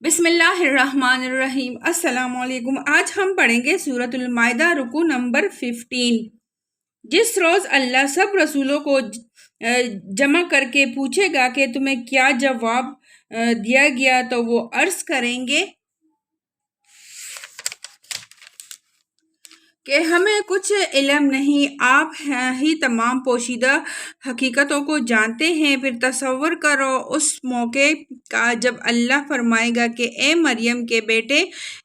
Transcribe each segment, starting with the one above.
بسم اللہ الرحمن الرحیم۔ السلام علیکم۔ آج ہم پڑھیں گے سورۃ المائدہ رکوع نمبر 15۔ جس روز اللہ سب رسولوں کو جمع کر کے پوچھے گا کہ تمہیں کیا جواب دیا گیا تو وہ عرض کریں گے کہ ہمیں کچھ علم نہیں، آپ ہی تمام پوشیدہ حقیقتوں کو جانتے ہیں۔ پھر تصور کرو اس موقع کا جب اللہ فرمائے گا کہ اے مریم کے بیٹے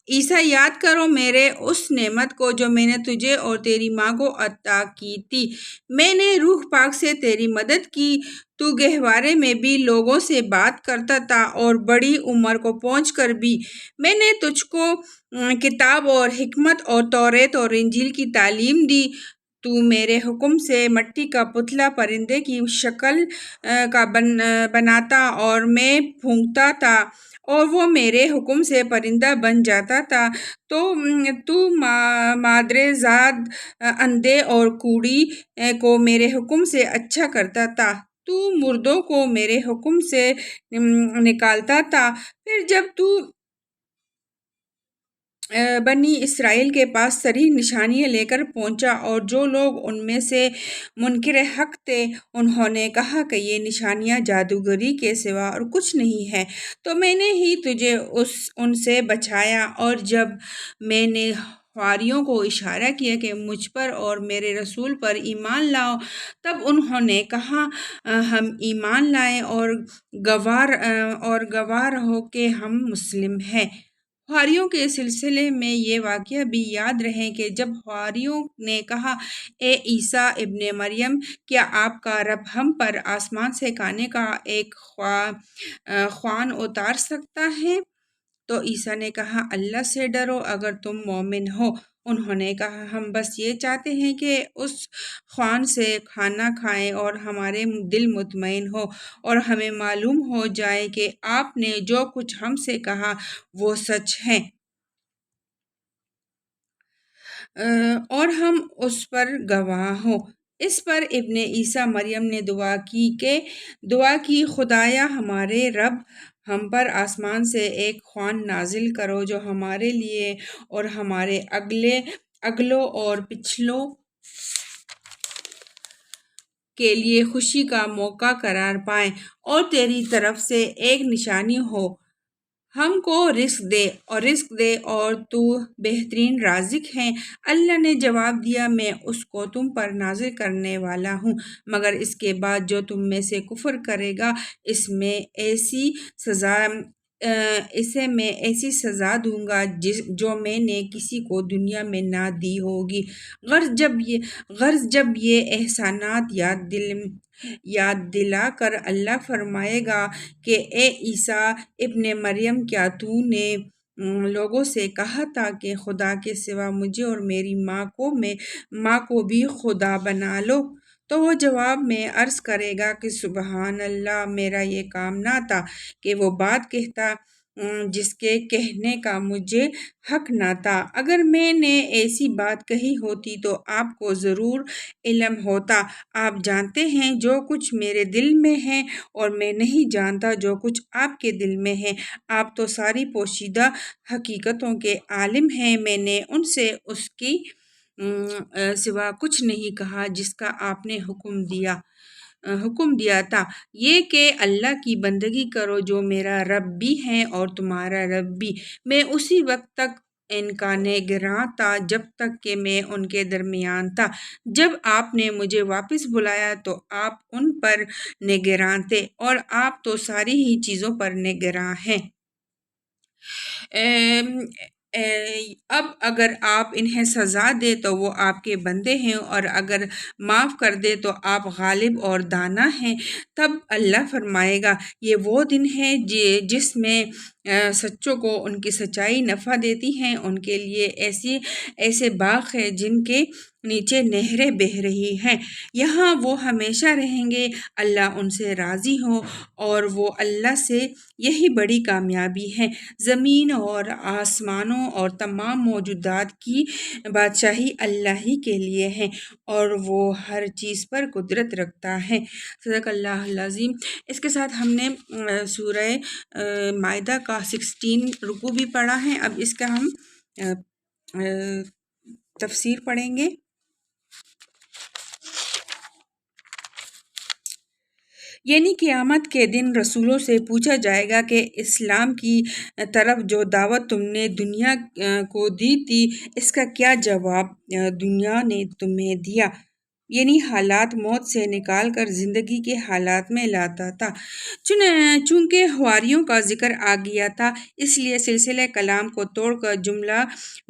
عیسیٰ، یاد کرو میرے اس نعمت کو جو میں نے تجھے اور تیری ماں کو عطا کی تھی۔ میں نے روح پاک سے تیری مدد کی، تو گہوارے میں بھی لوگوں سے بات کرتا تھا اور بڑی عمر کو پہنچ کر بھی میں نے تجھ کو کتاب اور حکمت اور توریت اور انجیل کی تعلیم دی۔ تو میرے حکم سے مٹی کا پتلا پرندے کی شکل کا بناتا اور میں پھونکتا تھا اور وہ میرے حکم سے پرندہ بن جاتا تھا۔ تو مادر زاد اندھے اور کوڑی کو میرے حکم سے اچھا کرتا تھا، تو مردوں کو میرے حکم سے نکالتا تھا۔ پھر جب تو بنی اسرائیل کے پاس صریح نشانیاں لے کر پہنچا اور جو لوگ ان میں سے منکر حق تھے انہوں نے کہا کہ یہ نشانیاں جادوگری کے سوا اور کچھ نہیں ہے، تو میں نے ہی تجھے ان سے بچایا۔ اور جب میں نے حواریوں کو اشارہ کیا کہ مجھ پر اور میرے رسول پر ایمان لاؤ، تب انہوں نے کہا ہم ایمان لائے اور گواہ رہو کہ ہم مسلم ہیں۔ حواریوں کے سلسلے میں یہ واقعہ بھی یاد رہے کہ جب حواریوں نے کہا اے عیسیٰ ابن مریم، کیا آپ کا رب ہم پر آسمان سے کھانے کا ایک خوان اتار سکتا ہے؟ تو عیسیٰ نے کہا اللہ سے ڈرو اگر تم مومن ہو۔ انہوں نے کہا ہم بس یہ چاہتے ہیں کہ اس خوان سے کھانا کھائیں اور ہمارے دل مطمئن ہو اور ہمیں معلوم ہو جائے کہ آپ نے جو کچھ ہم سے کہا وہ سچ ہے، اور ہم اس پر گواہ ہوں۔ اس پر ابن عیسیٰ مریم نے دعا کی خدایا ہمارے رب، ہم پر آسمان سے ایک خوان نازل کرو جو ہمارے لیے اور ہمارے اگلوں اور پچھلوں کے لیے خوشی کا موقع قرار پائے اور تیری طرف سے ایک نشانی ہو۔ ہم کو رزق دے اور تو بہترین رازق ہے۔ اللہ نے جواب دیا میں اس کو تم پر نازل کرنے والا ہوں، مگر اس کے بعد جو تم میں سے کفر کرے گا اسے میں ایسی سزا دوں گا جو میں نے کسی کو دنیا میں نہ دی ہوگی۔ غرض جب یہ احسانات یاد دلا کر اللہ فرمائے گا کہ اے عیسیٰ ابن مریم، کیا تو نے لوگوں سے کہا تھا کہ خدا کے سوا مجھے اور میری ماں کو بھی خدا بنا لو؟ تو وہ جواب میں عرض کرے گا کہ سبحان اللہ، میرا یہ کام نہ تھا کہ وہ بات کہتا جس کے کہنے کا مجھے حق نہ تھا۔ اگر میں نے ایسی بات کہی ہوتی تو آپ کو ضرور علم ہوتا۔ آپ جانتے ہیں جو کچھ میرے دل میں ہے اور میں نہیں جانتا جو کچھ آپ کے دل میں ہے۔ آپ تو ساری پوشیدہ حقیقتوں کے عالم ہیں۔ میں نے ان سے اس کی سوا کچھ نہیں کہا جس کا آپ نے حکم دیا تھا، یہ کہ اللہ کی بندگی کرو جو میرا رب بھی ہے اور تمہارا رب بھی۔ میں اسی وقت تک ان کا نگراں تھا جب تک کہ میں ان کے درمیان تھا۔ جب آپ نے مجھے واپس بلایا تو آپ ان پر نگراں تھے، اور آپ تو ساری ہی چیزوں پر نگراں ہیں۔ اب اگر آپ انہیں سزا دے تو وہ آپ کے بندے ہیں، اور اگر معاف کر دے تو آپ غالب اور دانا ہیں۔ تب اللہ فرمائے گا یہ وہ دن ہے جس میں سچوں کو ان کی سچائی نفع دیتی ہے، ان کے لیے ایسے باغ ہیں جن کے نیچے نہریں بہہ رہی ہیں، یہاں وہ ہمیشہ رہیں گے۔ اللہ ان سے راضی ہو اور وہ اللہ سے یہی بڑی کامیابی ہے۔ زمین اور آسمانوں اور تمام موجودات کی بادشاہی اللہ ہی کے لیے ہے، اور وہ ہر چیز پر قدرت رکھتا ہے۔ صدق اللہ العظیم۔ اس کے ساتھ ہم نے سورہ مائدہ کا کا 16 رکوع بھی پڑھا ہے۔ اب اس کا ہم تفسیر پڑھیں گے۔ یعنی قیامت کے دن رسولوں سے پوچھا جائے گا کہ اسلام کی طرف جو دعوت تم نے دنیا کو دی تھی، اس کا کیا جواب دنیا نے تمہیں دیا؟ یعنی حالات موت سے نکال کر زندگی کے حالات میں لاتا تھا۔ چونکہ حواریوں کا ذکر آ گیا تھا، اس لیے سلسلہ کلام کو توڑ کر جملہ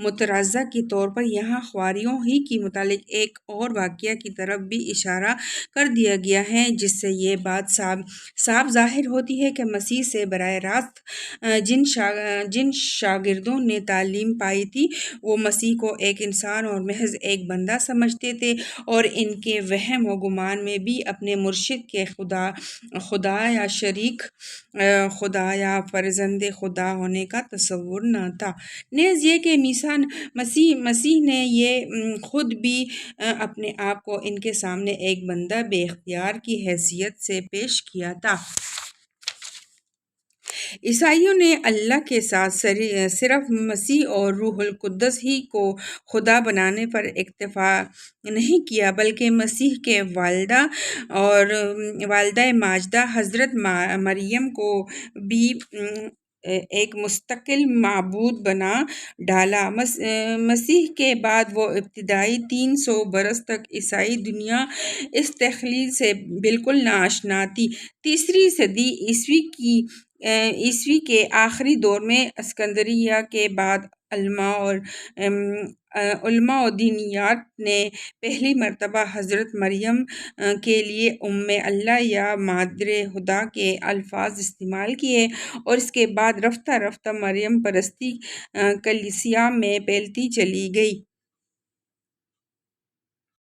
مترازہ کے طور پر یہاں حواریوں ہی کے متعلق ایک اور واقعہ کی طرف بھی اشارہ کر دیا گیا ہے، جس سے یہ بات صاف ظاہر ہوتی ہے کہ مسیح سے براہ راست جن شاگردوں نے تعلیم پائی تھی، وہ مسیح کو ایک انسان اور محض ایک بندہ سمجھتے تھے، اور ان کے وہم و گمان میں بھی اپنے مرشد کے خدا یا شریک خدا یا فرزند خدا ہونے کا تصور نہ تھا۔ نیز یہ کہ مسیح نے یہ خود بھی اپنے آپ کو ان کے سامنے ایک بندہ بے اختیار کی حیثیت سے پیش کیا تھا۔ عیسائیوں نے اللہ کے ساتھ صرف مسیح اور روح القدس ہی کو خدا بنانے پر اکتفا نہیں کیا، بلکہ مسیح کے والدہ ماجدہ حضرت مریم کو بھی ایک مستقل معبود بنا ڈالا۔ مسیح کے بعد وہ ابتدائی 300 برس تک عیسائی دنیا اس تخلیق سے بالکل ناآشنا تھی۔ تیسری صدی عیسوی کے آخری دور میں اسکندریہ کے بعد علماء و دینیات نے پہلی مرتبہ حضرت مریم کے لیے اللہ یا مادر خدا کے الفاظ استعمال کیے، اور اس کے بعد رفتہ رفتہ مریم پرستی کلیسیا میں پھیلتی چلی گئی۔